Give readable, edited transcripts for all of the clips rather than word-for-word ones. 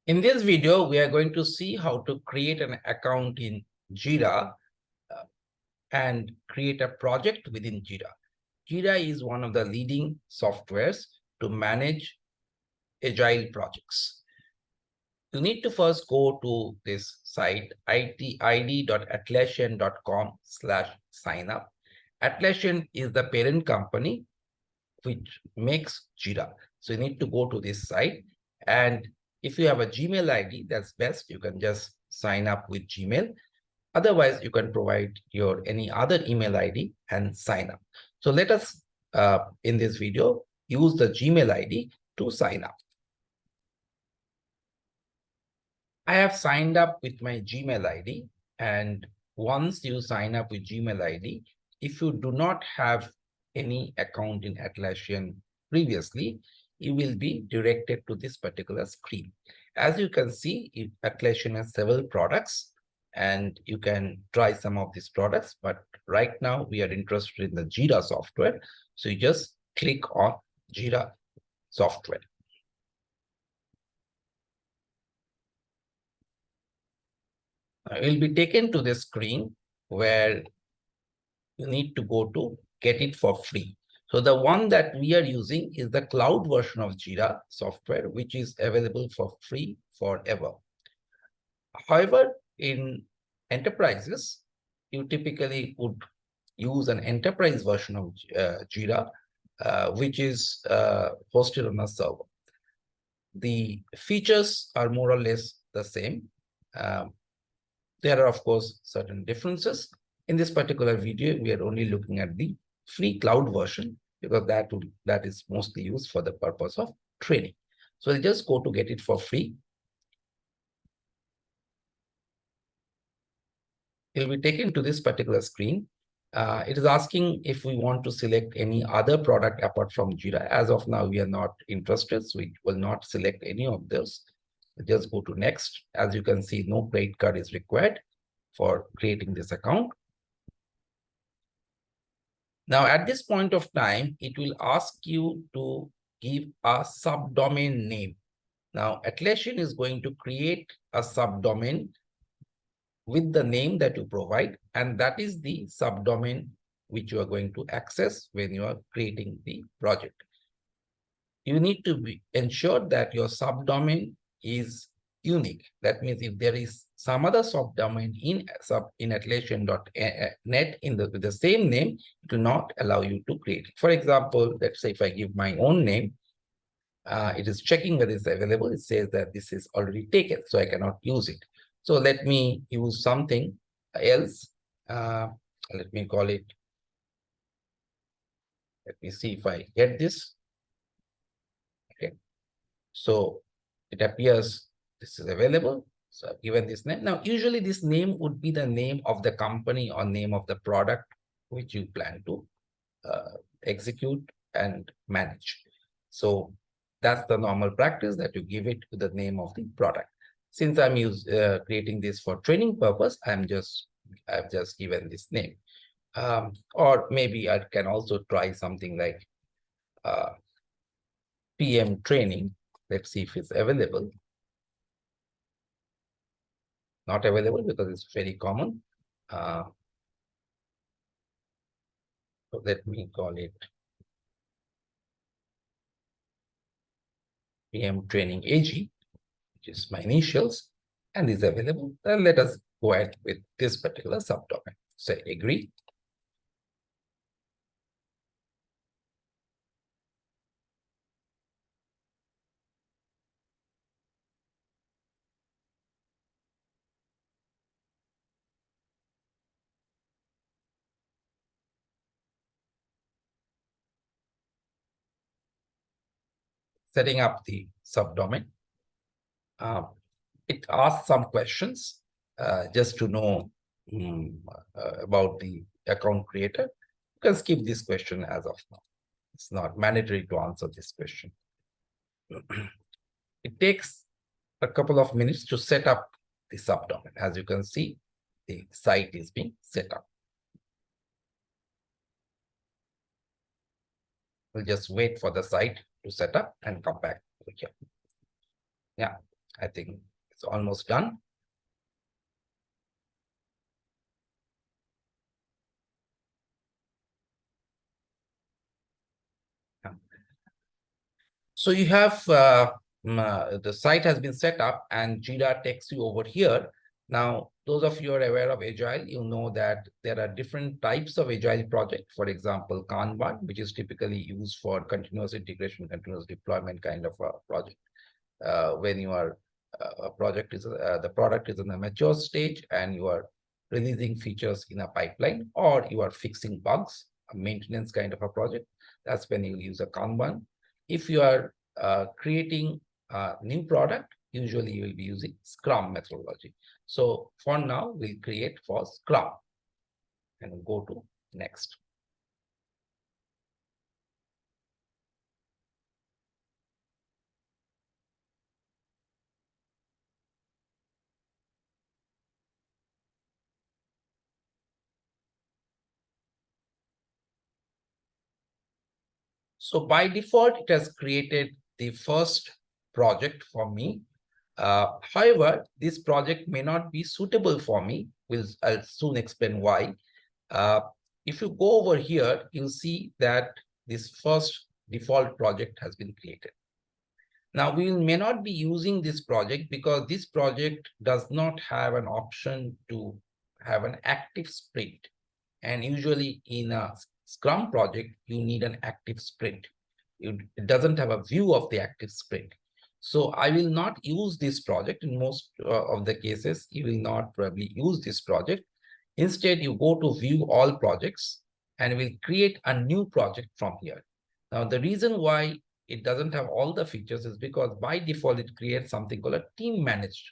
In this video, we are going to see how to create an account in Jira and create a project within Jira. Jira is one of the leading softwares to manage agile projects. You need to first go to this site, id.atlassian.com/signup. Atlassian is the parent company which makes Jira. So you need to go to this site, and if you have a Gmail ID, that's best. You can just sign up with Gmail. Otherwise, you can provide your any other email ID and sign up. So let us, in this video, use the Gmail ID to sign up. I have signed up with my Gmail ID, and once you sign up with Gmail ID, if you do not have any account in Atlassian previously, you will be directed to this particular screen. As you can see, Atlassian has several products, and you can try some of these products, but right now we are interested in the Jira software. So you just click on Jira software. You'll be taken to the screen where you need to go to get it for free. So the one that we are using is the cloud version of Jira software, which is available for free forever. However, in enterprises, you typically would use an enterprise version of Jira, which is hosted on a server. The features are more or less the same. There are, of course, certain differences. In this particular video, we are only looking at the free cloud version because that is mostly used for the purpose of training. So we'll just go to get it for free. It will be taken to this particular screen. It is asking if we want to select any other product apart from Jira. As of now, we are not interested, so we will not select any of those. Just go to next. As you can see, no credit card is required for creating this account. Now, at this point of time, it will ask you to give a subdomain name. Now, Atlassian is going to create a subdomain with the name that you provide, and that is the subdomain which you are going to access when you are creating the project. You need to ensure that your subdomain is unique. That means if there is some other subdomain in Atlassian.net with the same name, it will not allow you to create it. For example, let's say if I give my own name, it is checking whether it's available. It says that this is already taken, so I cannot use it. So let me use something else. Let me call it. Let me see if I get this. Okay. So it appears this is available. So I've given this name. Now, usually this name would be the name of the company or name of the product which you plan to execute and manage. So that's the normal practice, that you give it to the name of the product. Since I'm creating this for training purpose, I've just given this name. Or maybe I can also try something like PM training. Let's see if it's available. Not available because it's very common. So let me call it PM training AG, which is my initials, and is available. Then let us go ahead with this particular subdomain. Say agree. Setting up the subdomain. It asks some questions just to know about the account creator. You can skip this question as of now. It's not mandatory to answer this question. It takes a couple of minutes to set up the subdomain. As you can see, the site is being set up. We'll just wait for the site to set up and come back over here. Yeah, I think it's almost done. So you have the site has been set up and Jira takes you over here. Now, those of you who are aware of Agile, you know that there are different types of Agile project. For example, Kanban, which is typically used for continuous integration, continuous deployment kind of a project. When you are the product is in a mature stage and you are releasing features in a pipeline, or you are fixing bugs, a maintenance kind of a project, that's when you use a Kanban. If you are creating a new product, usually you will be using Scrum methodology. So for now, we'll create for Scrum and go to next. So by default, it has created the first project for me. However, this project may not be suitable for me. I'll soon explain why. Uh, if you go over here, you'll see that this first default project has been created. Now, we may not be using this project because this project does not have an option to have an active sprint. And usually in a Scrum project, you need an active sprint. It doesn't have a view of the active sprint. So I will not use this project. In most of the cases, you will not probably use this project. Instead, you go to view all projects and will create a new project from here. Now, the reason why it doesn't have all the features is because by default, it creates something called a team managed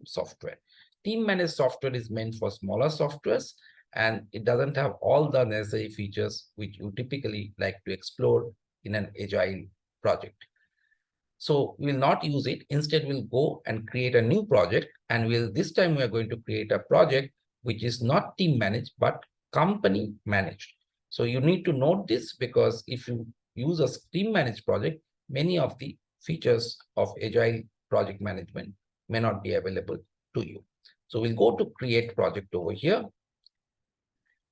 software. Team managed software is meant for smaller softwares, and it doesn't have all the necessary features which you typically like to explore in an agile project. So we will not use it. Instead, we'll go and create a new project, and this time we are going to create a project which is not team managed, but company managed. So you need to note this, because if you use a team managed project, many of the features of agile project management may not be available to you. So we'll go to create project over here,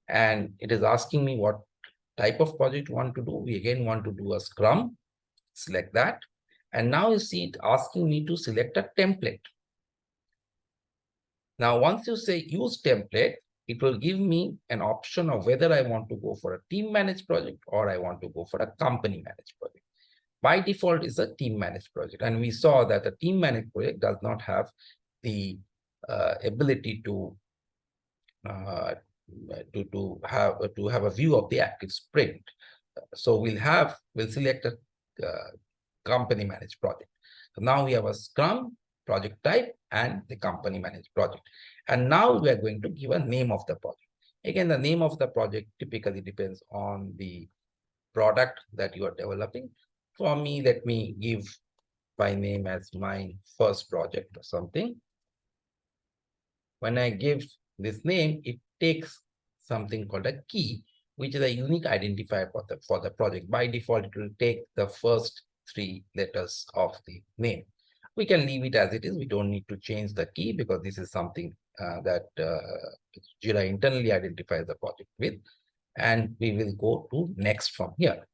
and it is asking me what type of project you want to do. We again want to do a Scrum, select that. And now you see it asking me to select a template. Now, once you say use template, it will give me an option of whether I want to go for a team managed project or I want to go for a company managed project. By default is a team managed project. And we saw that a team managed project does not have the ability to have a view of the active sprint. So we'll select a company managed project. So now we have a Scrum project type and the company managed project. And now we are going to give a name of the project. Again, the name of the project typically depends on the product that you are developing. For me, let me give my name as my first project or something. When I give this name, it takes something called a key, which is a unique identifier for the project. By default, it will take the first 3 letters of the name. We can leave it as it is. We don't need to change the key because this is something that Jira internally identifies the project with. And we will go to next from here.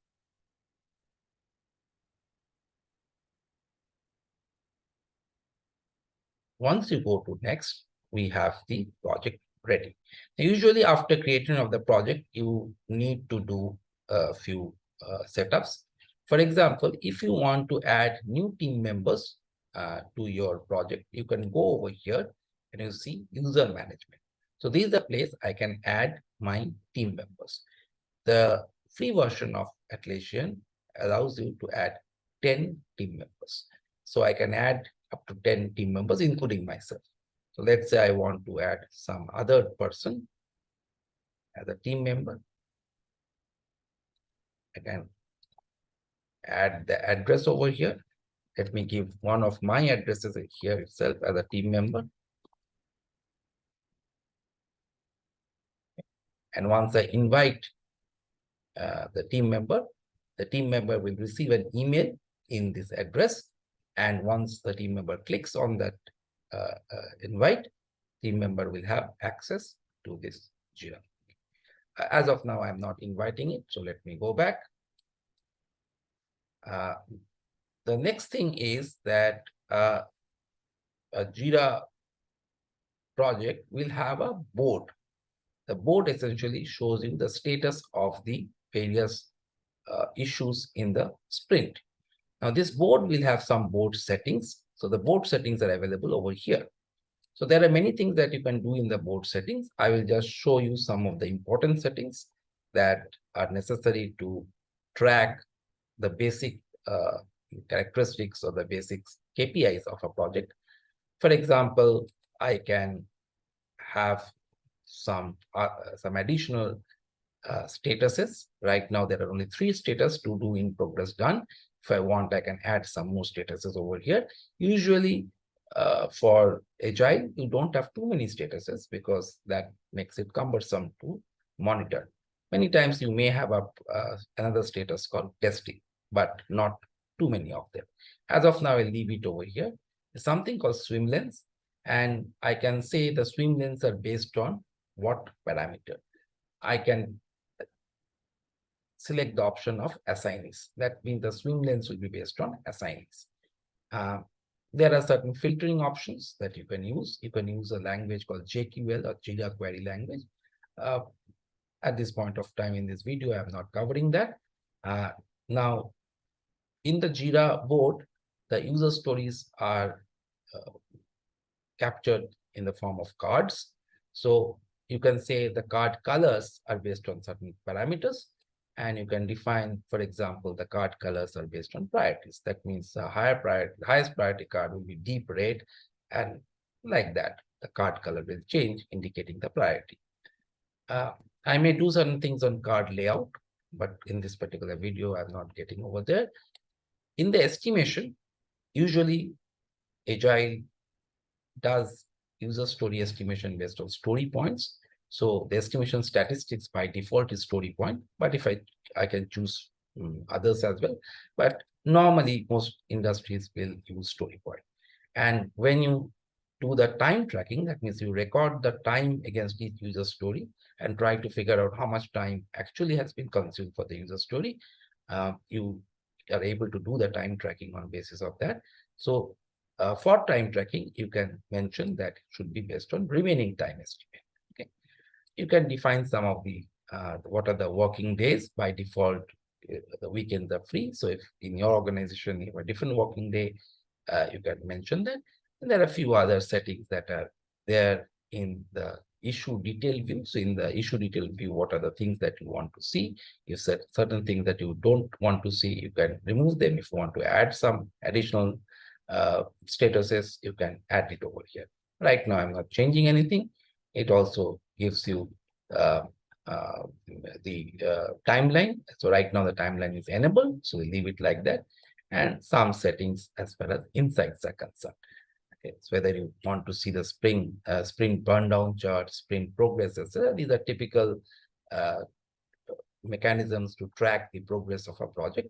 Once you go to next, we have the project ready. Usually after creation of the project, you need to do a few setups. For example, if you want to add new team members to your project, you can go over here and you see user management. So this is the place I can add my team members. The free version of Atlassian allows you to add 10 team members. So I can add up to 10 team members, including myself. So let's say I want to add some other person as a team member. I can add the address over here. Let me give one of my addresses here itself as a team member. And once I invite the team member will receive an email in this address And once the team member clicks on that invite, team member will have access to this Jira. As of now, I'm not inviting it. So let me go back. The next thing is that a Jira project will have a board. The board essentially shows you the status of the various issues in the sprint. Now, this board will have some board settings. So the board settings are available over here. So there are many things that you can do in the board settings. I will just show you some of the important settings that are necessary to track the basic characteristics or the basic KPIs of a project. For example, I can have some additional statuses. Right now, there are only 3 status to do in progress done. If I want, I can add some more statuses over here. Usually, for Agile, you don't have too many statuses because that makes it cumbersome to monitor. Many times you may have another status called testing, but not too many of them. As of now, I'll leave it over here. There's something called swim lanes, and I can say the swim lanes are based on what parameter. I can select the option of assignees. That means the swim lanes will be based on assignees. There are certain filtering options that you can use. You can use a language called JQL or Jira Query Language. At this point of time in this video, I'm not covering that. Now, in the Jira board, the user stories are captured in the form of cards. So you can say the card colors are based on certain parameters. And you can define, for example, the card colors are based on priorities. That means the highest priority card will be deep red, and like that, the card color will change, indicating the priority. I may do certain things on card layout, but in this particular video, I'm not getting over there. In the estimation, usually Agile does user story estimation based on story points. So the estimation statistics by default is story point, but if I can choose others as well. But normally most industries will use story point. And when you do the time tracking, that means you record the time against each user story and try to figure out how much time actually has been consumed for the user story. You are able to do the time tracking on basis of that. So for time tracking, you can mention that it should be based on remaining time estimate. Okay, you can define some of the what are the working days by default. The weekends are free. So if in your organization you have a different working day, you can mention that. And there are a few other settings that are there in the issue detail view. So in the issue detail view, what are the things that you want to see? You set certain things that you don't want to see, you can remove them. If you want to add some additional statuses, you can add it over here. Right now, I'm not changing anything. It also gives you the timeline. So right now the timeline is enabled. So we leave it like that. And some settings as far as insights are concerned. Okay, so whether you want to see the sprint burn down chart, sprint progress, etc. These are typical mechanisms to track the progress of a project.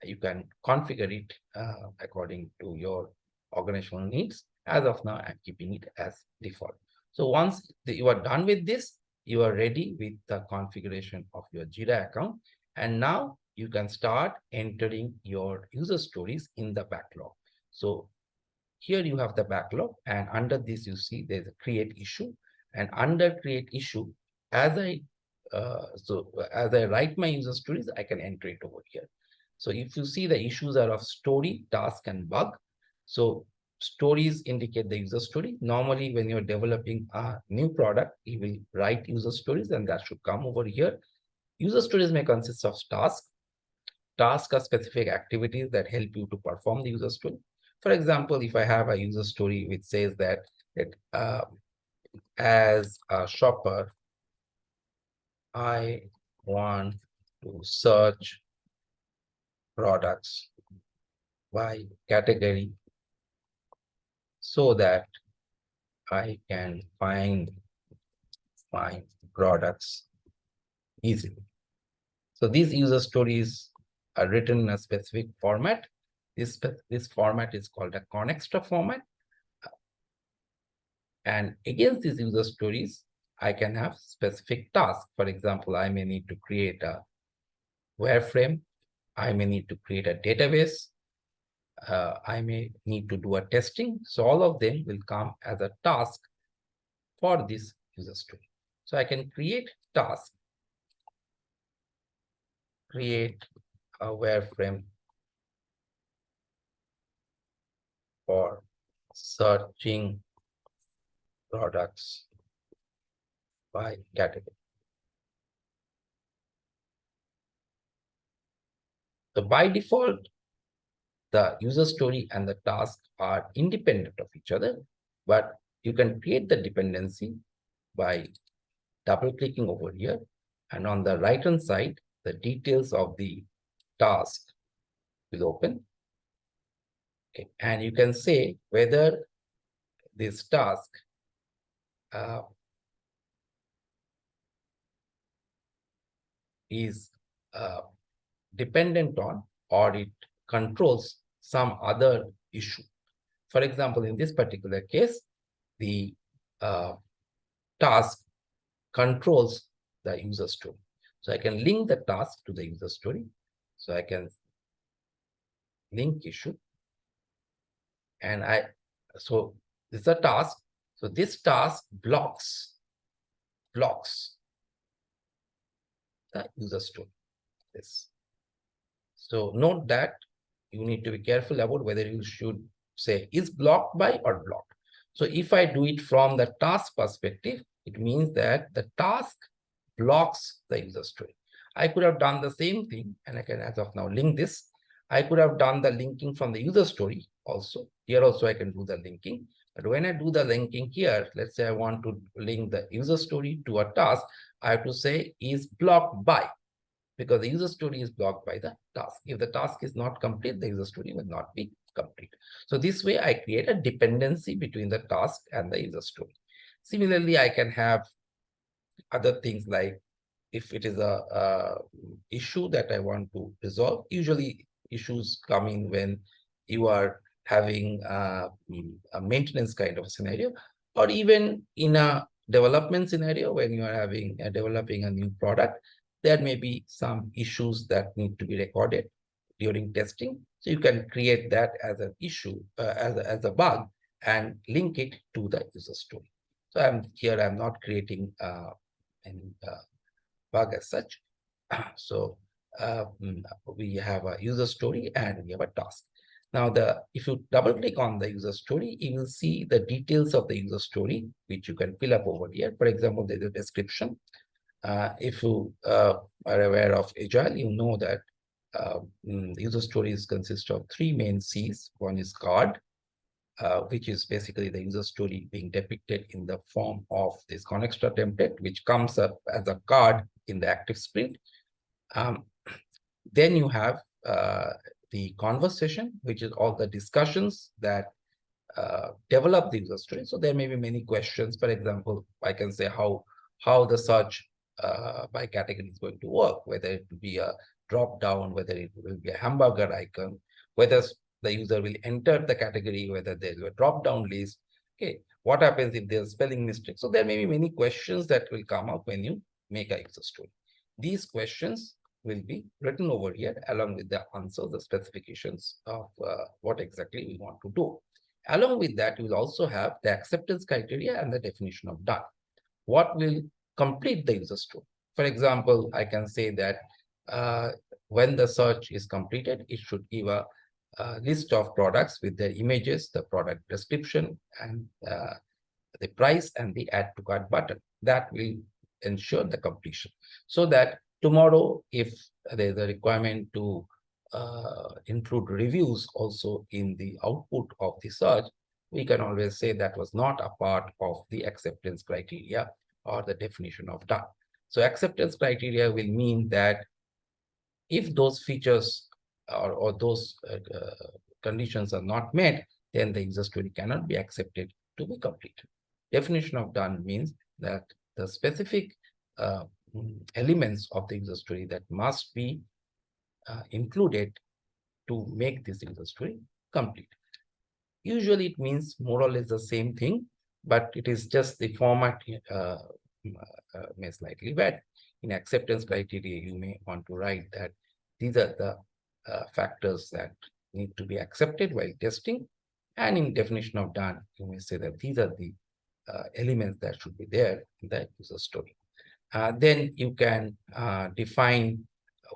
You can configure it according to your organizational needs. As of now, I'm keeping it as default. So once you are done with this, you are ready with the configuration of your Jira account. And now you can start entering your user stories in the backlog. So here you have the backlog, and under this you see there's a create issue, and under create issue, as I write my user stories, I can enter it over here. So if you see, the issues are of story, task, and bug. So stories indicate the user story. Normally, when you're developing a new product, you will write user stories, and that should come over here. User stories may consist of tasks. Tasks are specific activities that help you to perform the user story. For example, if I have a user story which says that as a shopper, I want to search products by category so that I can find my products easily. So these user stories are written in a specific format, This format is called a connextra format. And against these user stories, I can have specific tasks. For example, I may need to create a wireframe. I may need to create a database. I may need to do a testing. So all of them will come as a task for this user story. So I can create task, create a wireframe for searching products by category. So by default, the user story and the task are independent of each other, but you can create the dependency by double-clicking over here. And on the right-hand side, the details of the task will open. Okay. And you can say whether this task is dependent on or it controls some other issue. For example, in this particular case, the task controls the user story. So I can link the task to the user story. So I can link issue. And so this is a task. So this task blocks the user story. This. So note that you need to be careful about whether you should say is blocked by or blocked. So if I do it from the task perspective, it means that the task blocks the user story. I could have done the same thing, and I can, as of now, link this. I could have done the linking from the user story also. Here also I can do the linking. But when I do the linking here, let's say I want to link the user story to a task, I have to say is blocked by, because the user story is blocked by the task. If the task is not complete, the user story will not be complete. So this way I create a dependency between the task and the user story. Similarly, I can have other things like if it is a issue that I want to resolve. Usually issues come in when you are having a maintenance kind of scenario, or even in a development scenario when you are having developing a new product, there may be some issues that need to be recorded during testing. So you can create that as an issue, as a bug, and link it to the user story. So I'm not creating any bug as such. So we have a user story and we have a task. Now, if you double click on the user story, you will see the details of the user story, which you can fill up over here. For example, there's a description. If you are aware of Agile, you know that user stories consist of three main C's. One is card, which is basically the user story being depicted in the form of this connextra template, which comes up as a card in the active sprint. Then you have the conversation, which is all the discussions that develop the user story. So there may be many questions. For example, I can say how the search by category is going to work, whether it will be a drop down, whether it will be a hamburger icon, whether the user will enter the category, whether there's a drop down list. Okay, what happens if there's spelling mistake? So there may be many questions that will come up when you make a user story. These questions will be written over here along with the answers, the specifications of what exactly we want to do. Along with that, you will also have the acceptance criteria and the definition of done. What will complete the user story? For example, I can say that when the search is completed, it should give a list of products with their images, the product description, and the price and the add to cart button. That will ensure the completion. So that tomorrow, if there's a requirement to include reviews also in the output of the search, we can always say that was not a part of the acceptance criteria or the definition of done. So acceptance criteria will mean that if those features or those conditions are not met, then the user story cannot be accepted to be completed. Definition of done means that the specific elements of the user story that must be included to make this user story complete. Usually it means more or less the same thing, but it is just the format may slightly vary. In acceptance criteria, you may want to write that these are the factors that need to be accepted while testing. And in definition of done, you may say that these are the elements that should be there in the user story. Then you can define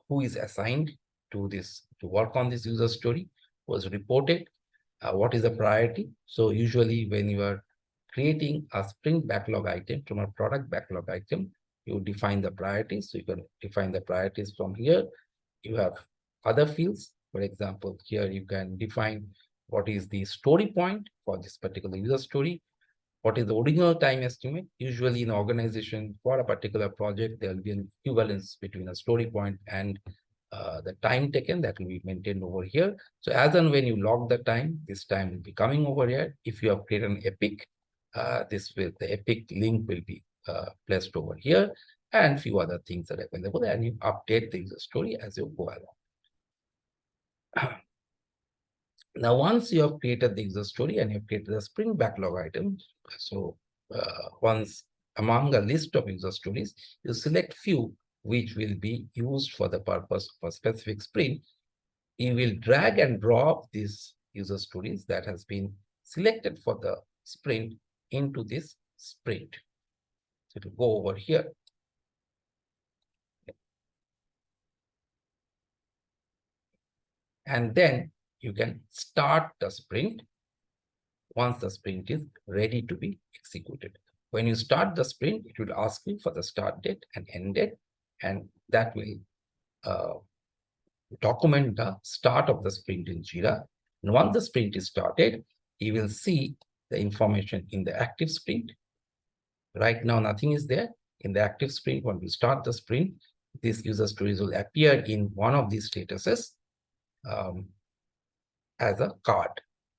who is assigned to work on this user story, was reported, what is the priority. So usually when you are creating a sprint backlog item from a product backlog item, you define the priorities. So you can define the priorities from here. You have other fields. For example, here you can define what is the story point for this particular user story. What is the original time estimate? Usually in organization for a particular project, there will be an equivalence between a story point and the time taken that will be maintained over here. So as and when you log the time, this time will be coming over here. If you have created an epic, the epic link will be placed over here, and few other things are available, and you update the user story as you go along. Now, once you have created the user story and you've created a sprint backlog item, so once among a list of user stories, you select few which will be used for the purpose of a specific sprint. You will drag and drop these user stories that has been selected for the sprint into this sprint. So to go over here. And then you can start the sprint once the sprint is ready to be executed. When you start the sprint, it will ask you for the start date and end date, and that will document the start of the sprint in Jira. And once the sprint is started, you will see the information in the active sprint. Right now, nothing is there. In the active sprint, when we start the sprint, these user stories will appear in one of these statuses as a card.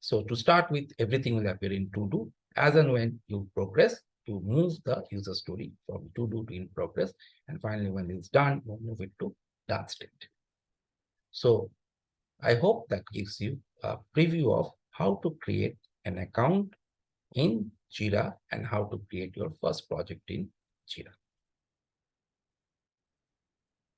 So to start with, everything will appear in to do. As and when you progress, you move the user story from to do to in progress. And finally, when it's done, you move it to done state. So I hope that gives you a preview of how to create an account in Jira and how to create your first project in Jira.